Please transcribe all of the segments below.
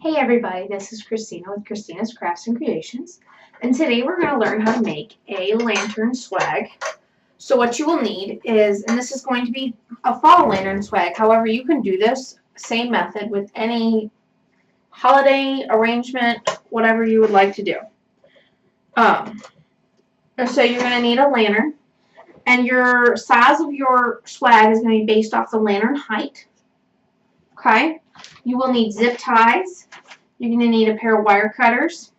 Hey everybody, this is Christina with Christina's Crafts and Creations, and today we're going to learn how to make a lantern swag. So what you will need is, and this is going to be a fall lantern swag, however you can do this same method with any holiday arrangement, whatever you would like to do. So you're going to need a lantern, and your size of your swag is going to be based off the lantern height. Okay? You will need zip ties. You're going to need a pair of wire cutters.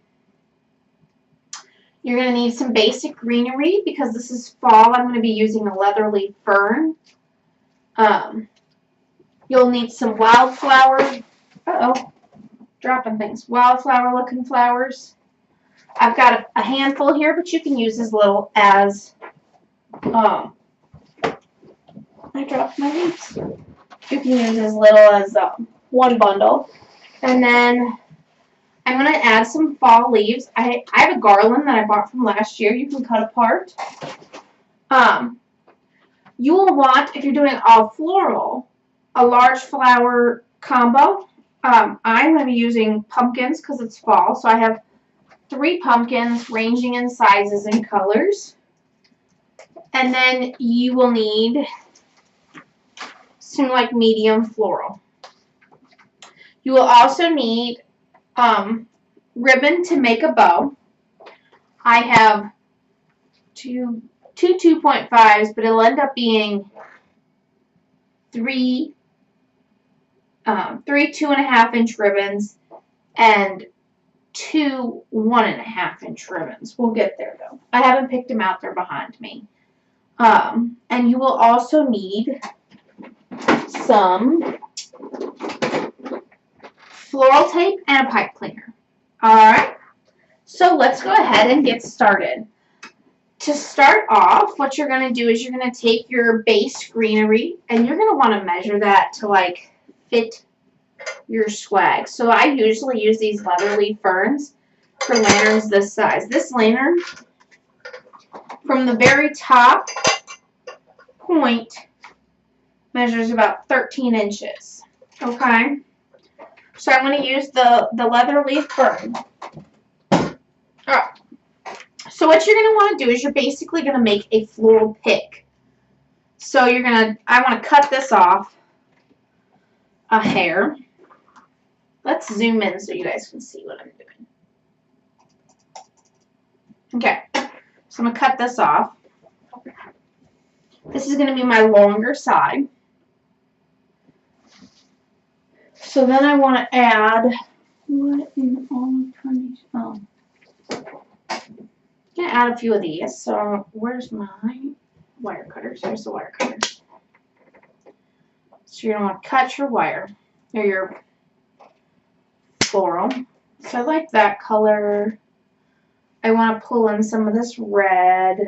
You're going to need some basic greenery because this is fall. I'm going to be using a leatherleaf fern. You'll need some wildflower. Dropping things. Wildflower looking flowers. I've got a handful here, but you can use as little as. I dropped my leaves. You can use as little as one bundle, and then I'm going to add some fall leaves. I have a garland that I bought from last year. You can cut apart. You will want, if you're doing all floral, a large flower combo. I'm going to be using pumpkins because it's fall. So I have 3 pumpkins ranging in sizes and colors. And then you will need some like medium floral. You will also need ribbon to make a bow. I have two 2.5s, but it'll end up being three 2.5-inch ribbons and 2 1.5-inch ribbons. We'll get there though. I haven't picked them out. They're behind me. And you will also need some floral tape and a pipe cleaner. Alright, so let's go ahead and get started. To start off, what you're going to do is you're going to take your base greenery and you're going to want to measure that to like fit your swag. So I usually use these leatherleaf ferns for lanterns this size. This lantern, from the very top point, measures about 13 inches. Okay? So I'm going to use the leatherleaf fern. Alright. So what you're going to want to do is you're basically going to make a floral pick. So I want to cut this off a hair. Let's zoom in so you guys can see what I'm doing. Okay, so I'm going to cut this off. This is going to be my longer side. So then I want to add, what in all I'm going to add a few of these. So where's my wire cutters? Here's the wire cutter. So you're going to want to cut your wire, or your floral. So I like that color. I want to pull in some of this red.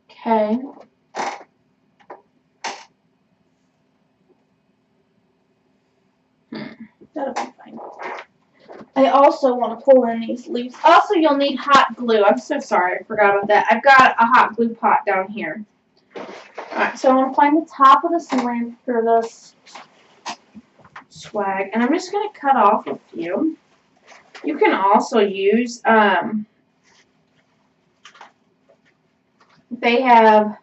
Okay. That'll be fine. I also want to pull in these leaves. Also, you'll need hot glue. I'm so sorry. I forgot about that. I've got a hot glue pot down here. Alright, so I want to find the top of this lamp for this swag. And I'm just going to cut off a few. You can also use, they have,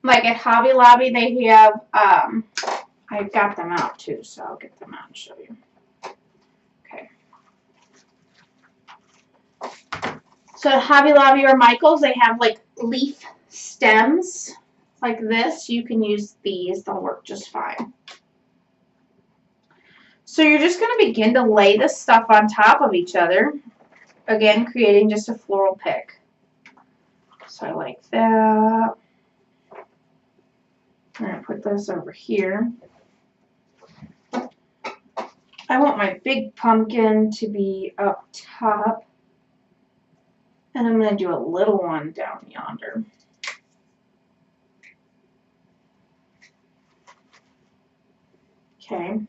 like at Hobby Lobby, they have, I've got them out too, so I'll get them out and show you. Okay. So at Hobby Lobby or Michael's, they have like leaf stems like this. You can use these. They'll work just fine. So you're just going to begin to lay this stuff on top of each other. Again, creating just a floral pick. So I like that. I'm going to put this over here. I want my big pumpkin to be up top. And I'm going to do a little one down yonder. Okay.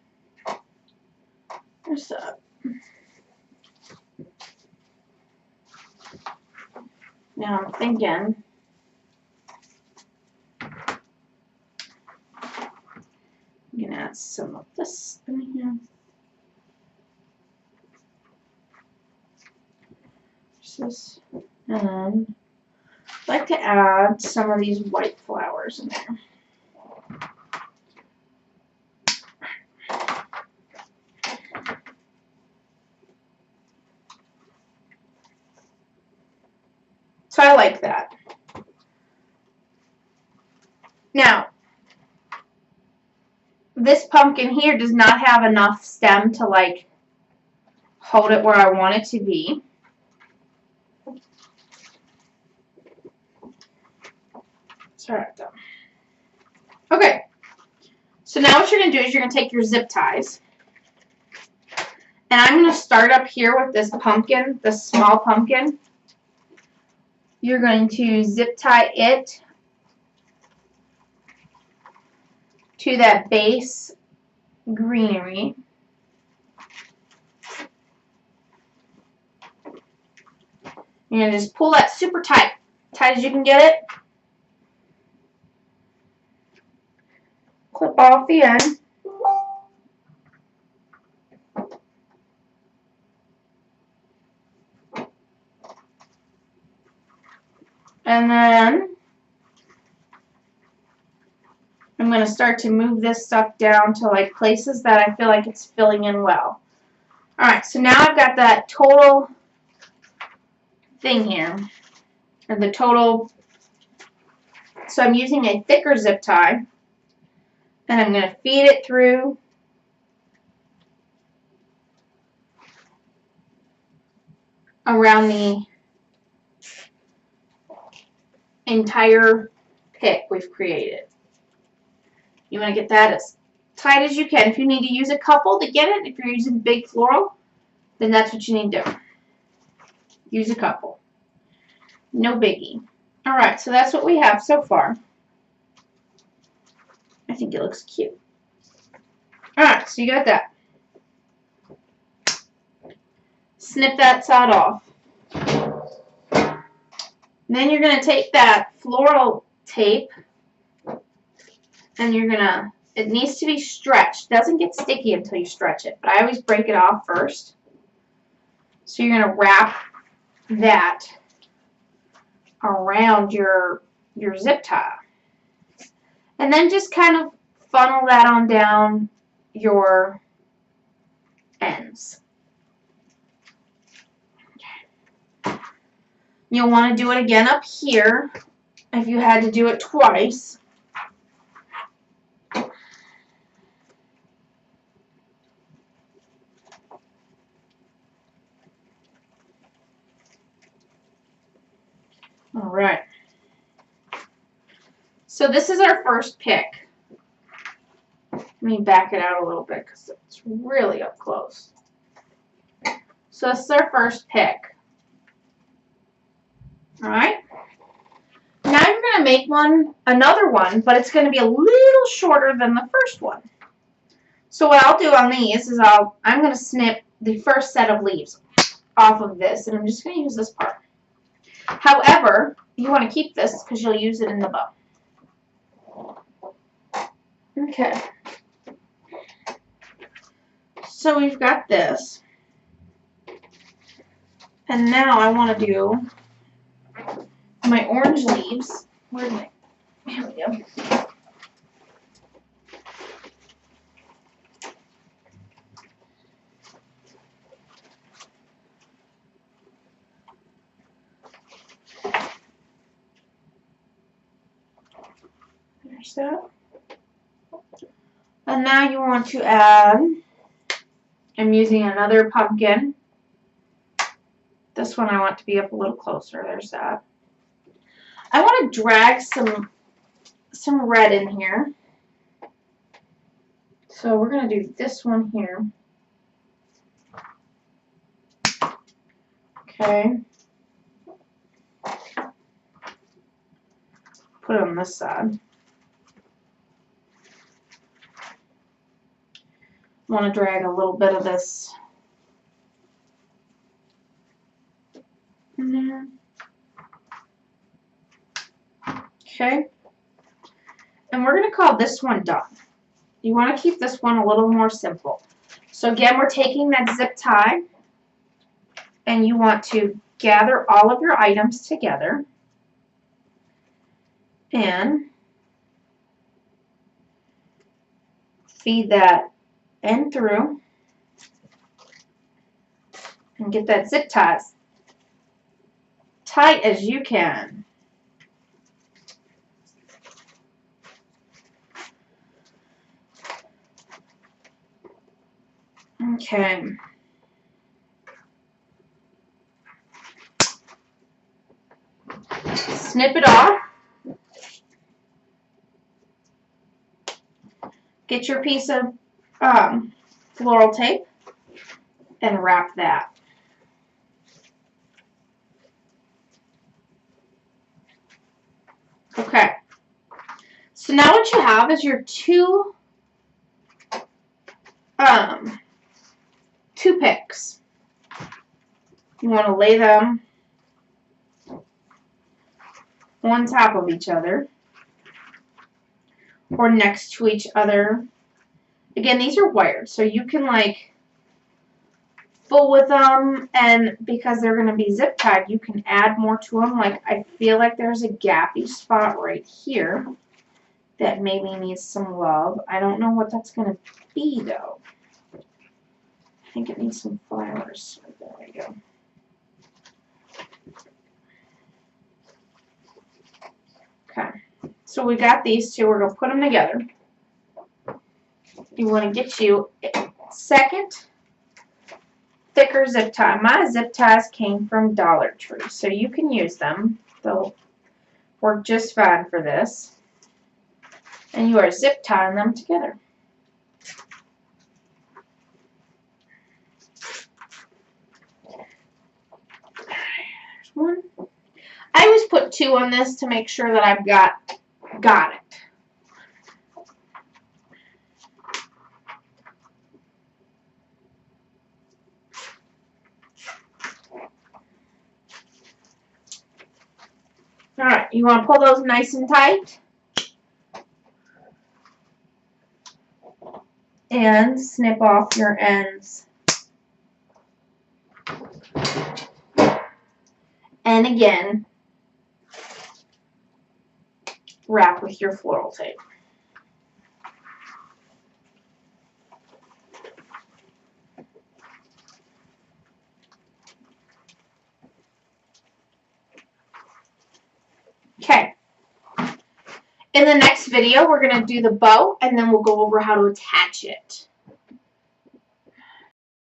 There's that. Now I'm thinking I'm going to add some of this in here. This. And I'd like to add some of these white flowers in there. So I like that. Now, this pumpkin here does not have enough stem to like hold it where I want it to be. Sorry. Okay. So now what you're going to do is you're going to take your zip ties. And I'm going to start up here with this pumpkin, this small pumpkin. You're going to zip tie it to that base greenery. You're going to just pull that super tight, tight as you can get it. Clip off the end. And then I'm going to start to move this stuff down to like places that I feel like it's filling in well. Alright, so now I've got that total thing here. Or the total. So I'm using a thicker zip tie. And I'm going to feed it through around the entire pick we've created. You want to get that as tight as you can. If you need to use a couple to get it, if you're using big floral, then that's what you need to do. Use a couple. No biggie. Alright, so that's what we have so far. I think it looks cute. Alright, so you got that. Snip that side off. Then you're going to take that floral tape and you're going to, it needs to be stretched. It doesn't get sticky until you stretch it, but I always break it off first. So you're going to wrap that around your zip tie. And then just kind of funnel that on down your ends. Okay. You'll want to do it again up here if you had to do it twice. All right. So this is our first pick. Let me back it out a little bit because it's really up close. So this is our first pick. All right. Now you're going to make another one, but it's going to be a little shorter than the first one. So what I'll do on these is I'm going to snip the first set of leaves off of this, and I'm just going to use this part. However, you want to keep this because you'll use it in the bow. Okay. So we've got this. And now I want to do my orange leaves. Where am I? Here we go. There's that. And now you want to add, I'm using another pumpkin. This one I want to be up a little closer. There's that. I want to drag some red in here. So we're going to do this one here. Okay. put it on this side. Want to drag a little bit of this in there. Okay. And we're going to call this one done. You want to keep this one a little more simple. So again, we're taking that zip tie and you want to gather all of your items together and feed that end through and get that zip tie as tight as you can. Okay. Snip it off. Get your piece of floral tape and wrap that. Okay. So now what you have is your two picks. You want to lay them on top of each other or next to each other. Again, these are wired, so you can like fool with them, and because they're going to be zip tied, you can add more to them. Like I feel like there's a gappy spot right here that maybe needs some love. I don't know what that's going to be though. I think it needs some flowers. There we go. Okay, so we got these two. We're going to put them together. You want to get you a second thicker zip tie. My zip ties came from Dollar Tree, so you can use them. They'll work just fine for this. And you are zip tying them together. There's one. I always put two on this to make sure that I've got it. Alright, you want to pull those nice and tight. And snip off your ends. And again, wrap with your floral tape. Okay. In the next video, we're going to do the bow, and then we'll go over how to attach it.